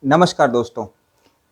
नमस्कार दोस्तों,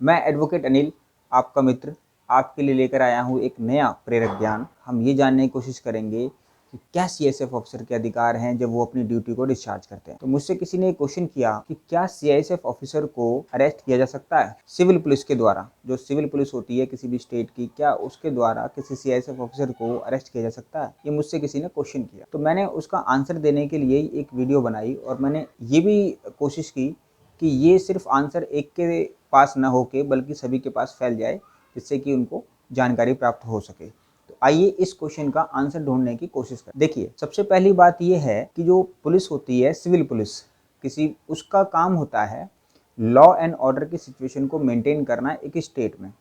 मैं एडवोकेट अनिल, आपका मित्र, आपके लिए लेकर आया हूँ एक नया प्रेरक ज्ञान। हम ये जानने की कोशिश करेंगे कि क्या सीआईएसएफ ऑफिसर के अधिकार हैं जब वो अपनी ड्यूटी को डिस्चार्ज करते हैं। तो मुझसे किसी ने क्वेश्चन किया कि क्या सीआईएसएफ ऑफिसर को अरेस्ट किया जा सकता है सिविल पुलिस के द्वारा। जो सिविल पुलिस होती है किसी भी स्टेट की, क्या उसके द्वारा किसी सीआईएसएफ ऑफिसर को अरेस्ट किया जा सकता है? ये मुझसे किसी ने क्वेश्चन किया, तो मैंने उसका आंसर देने के लिए एक वीडियो बनाई और मैंने ये भी कोशिश की कि ये सिर्फ आंसर एक के पास ना होके बल्कि सभी के पास फैल जाए, जिससे कि उनको जानकारी प्राप्त हो सके। तो आइए इस क्वेश्चन का आंसर ढूंढने की कोशिश करें। देखिए, सबसे पहली बात ये है कि जो पुलिस होती है, सिविल पुलिस, किसी उसका काम होता है लॉ एंड ऑर्डर की सिचुएशन को मेंटेन करना एक स्टेट में।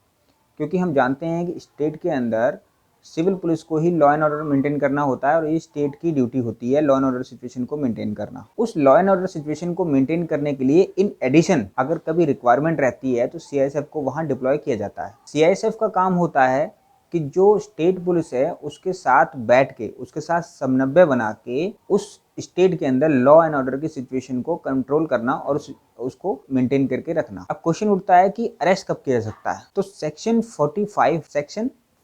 क्योंकि हम जानते हैं कि स्टेट के अंदर सिविल पुलिस को ही लॉ एंड ऑर्डर मेंटेन करना होता है और ये स्टेट की ड्यूटी होती है लॉ एंड ऑर्डर सिचुएशन को मेंटेन करना। उस लॉ एंड ऑर्डर सिचुएशन को मेंटेन करने के लिए इन एडिशन अगर कभी रिक्वायरमेंट रहती है तो सीआईएसएफ को वहां डिप्लॉय किया जाता है। सीआईएसएफ का काम होता है कि जो स्टेट पुलिस है उसके साथ बैठ के, उसके साथ समन्वय बना के उस स्टेट के अंदर लॉ एंड ऑर्डर की सिचुएशन को कंट्रोल करना और उसको मेंटेन करके रखना। अब क्वेश्चन उठता है कि अरेस्ट कब किया जा सकता है? तो section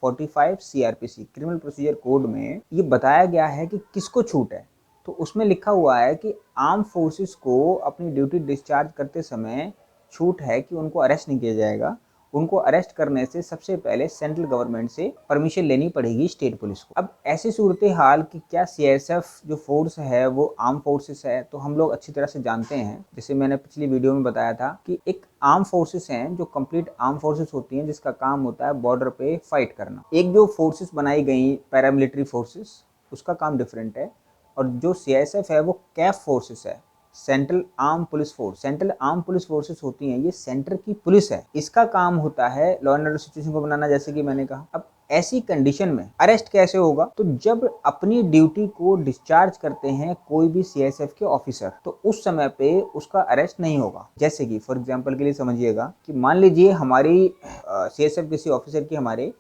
45 CrPC criminal procedure code में ये बताया गया है कि किसको छूट है। तो उसमें लिखा हुआ है कि आर्म फोर्सेस को अपनी ड्यूटी डिस्चार्ज करते समय छूट है कि उनको अरेस्ट नहीं किया जाएगा। उनको अरेस्ट करने से सबसे पहले सेंट्रल गवर्नमेंट से परमिशन लेनी पड़ेगी स्टेट पुलिस को। अब ऐसी सूरत हाल कि क्या सीआईएसएफ जो फोर्स है वो आर्म फोर्सेस है, तो हम लोग अच्छी तरह से जानते हैं। जैसे मैंने पिछली वीडियो में बताया था कि एक आर्म फोर्सेस हैं जो कंप्लीट आर्म फोर्सेस होती हैं, जिसका काम होता है बॉर्डर पे फाइट करना। एक जो फोर्सेस बनाई गई पैरामिलिट्री फोर्सेस, उसका काम डिफरेंट है। और जो सीआईएसएफ है वो कैफ फोर्सेस है, central arm police force. Central arm police forces होती हैं, ये सेंटर की पुलिस है। इसका काम होता है लॉ एंड ऑर्डर सिचुएशन को बनाना, जैसे कि मैंने कहा। अब ऐसी कंडीशन में अरेस्ट कैसे होगा? तो जब अपनी ड्यूटी को डिस्चार्ज करते हैं कोई भी सीआईएसएफ के ऑफिसर, तो उस समय पे उसका अरेस्ट नहीं होगा। जैसे कि फॉर एग्जांपल के लिए समझिएगा कि मान लीजिए हमारी सीआईएसएफ किसी ऑफिसर की हमारे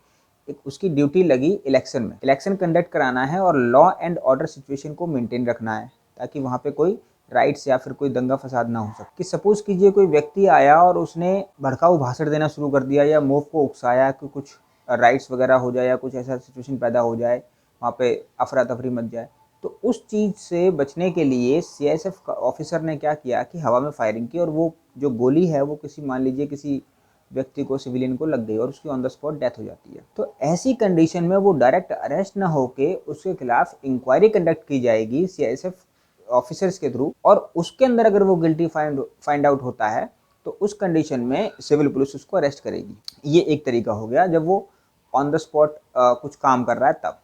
एक उसकी ड्यूटी लगी इलेक्शन में, इलेक्शन कंडक्ट कराना है और लॉ एंड ऑर्डर सिचुएशन को मेंटेन रखना है ताकि वहाँ पे कोई राइट्स या फिर कोई दंगा फसाद ना हो सके। कि सपोज कीजिए कोई व्यक्ति आया और उसने भड़काऊ भाषण देना शुरू कर दिया या मोब को उकसाया कि कुछ राइट्स वगैरह हो जाए या कुछ ऐसा सिचुएशन पैदा हो जाए, वहाँ पे अफरा तफरी मच जाए। तो उस चीज़ से बचने के लिए सीआईएसएफ ऑफिसर ने क्या किया कि हवा में फायरिंग की और वो जो गोली है वो किसी, मान लीजिए किसी व्यक्ति को, सिविलियन को लग गई और उसकी ऑन द स्पॉट डेथ हो जाती है। तो ऐसी कंडीशन में वो डायरेक्ट अरेस्ट ना होके उसके खिलाफ इंक्वायरी कंडक्ट की जाएगी सीआईएसएफ ऑफिसर्स के थ्रू, और उसके अंदर अगर वो गिल्टी फाइंड आउट होता है तो उस कंडीशन में सिविल पुलिस उसको अरेस्ट करेगी। ये एक तरीका हो गया जब वो ऑन द स्पॉट कुछ काम कर रहा है तब।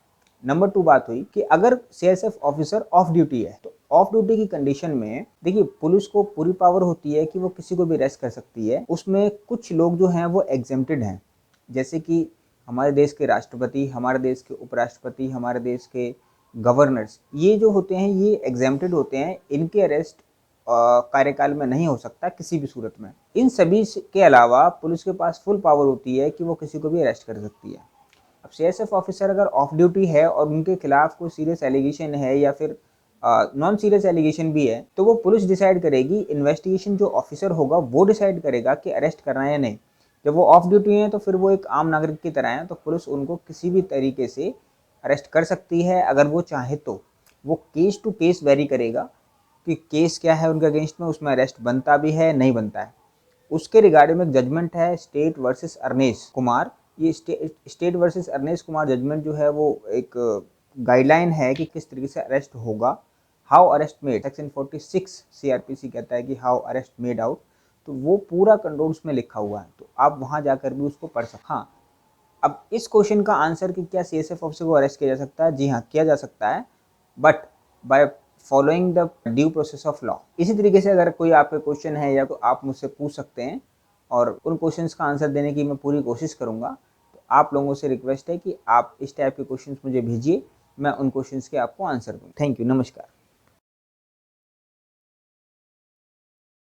नंबर 2 बात हुई कि अगर सीआईएसएफ ऑफिसर ऑफ ड्यूटी है, तो ऑफ ड्यूटी की कंडीशन में देखिए पुलिस को पूरी पावर होती है कि वो किसी को भी अरेस्ट कर सकती है। उसमें कुछ लोग जो हैं वो एग्जेम्प्टेड हैं, जैसे कि हमारे देश के राष्ट्रपति, हमारे देश के उपराष्ट्रपति, हमारे देश के गवर्नर्स, ये जो होते हैं ये एग्जेम्प्टेड होते हैं। इनके अरेस्ट कार्यकाल में नहीं हो सकता किसी भी सूरत में। इन सभी के अलावा पुलिस के पास फुल पावर होती है कि वो किसी को भी अरेस्ट कर सकती है। अब सीआईएसएफ ऑफिसर अगर ऑफ ड्यूटी है और उनके खिलाफ कोई सीरियस एलिगेशन है या फिर नॉन सीरियस एलिगेशन भी है, तो वो पुलिस डिसाइड करेगी। इन्वेस्टिगेशन जो ऑफिसर होगा वो डिसाइड करेगा कि अरेस्ट करना है या नहीं। जब वो ऑफ ड्यूटी हैं तो फिर वो एक आम नागरिक की तरह हैं, तो पुलिस उनको किसी भी तरीके से अरेस्ट कर सकती है अगर वो चाहे तो। वो केस टू केस वेरी करेगा कि केस क्या है उनके अगेंस्ट में, उसमें अरेस्ट बनता भी है नहीं बनता है। उसके रिगार्डिंग में एक जजमेंट है, स्टेट वर्सेस अर्नेश कुमार। ये state versus Arnesh Kumar judgement जो है वो एक गाइडलाइन है कि किस तरीके से अरेस्ट होगा। How arrest made, section 46 CrPC कहता है कि हाउ अरेस्ट मेड आउट। तो वो पूरा कंट्रोल्स में लिखा हुआ है, तो आप वहाँ जाकर भी उसको पढ़ सकते। हाँ, अब इस क्वेश्चन का आंसर कि क्या सीएसएफ ऑफिसर को अरेस्ट किया जा सकता है, जी हाँ किया जा सकता है, but by following the due process of law. इसी तरीके से अगर कोई आपके क्वेश्चन है या तो आप मुझसे पूछ सकते हैं और उन क्वेश्चंस का आंसर देने की मैं पूरी कोशिश करूंगा। तो आप लोगों से रिक्वेस्ट है कि आप इस टाइप के क्वेश्चंस मुझे भेजिए, मैं उन क्वेश्चंस के आपको आंसर दूँ। थैंक यू, नमस्कार।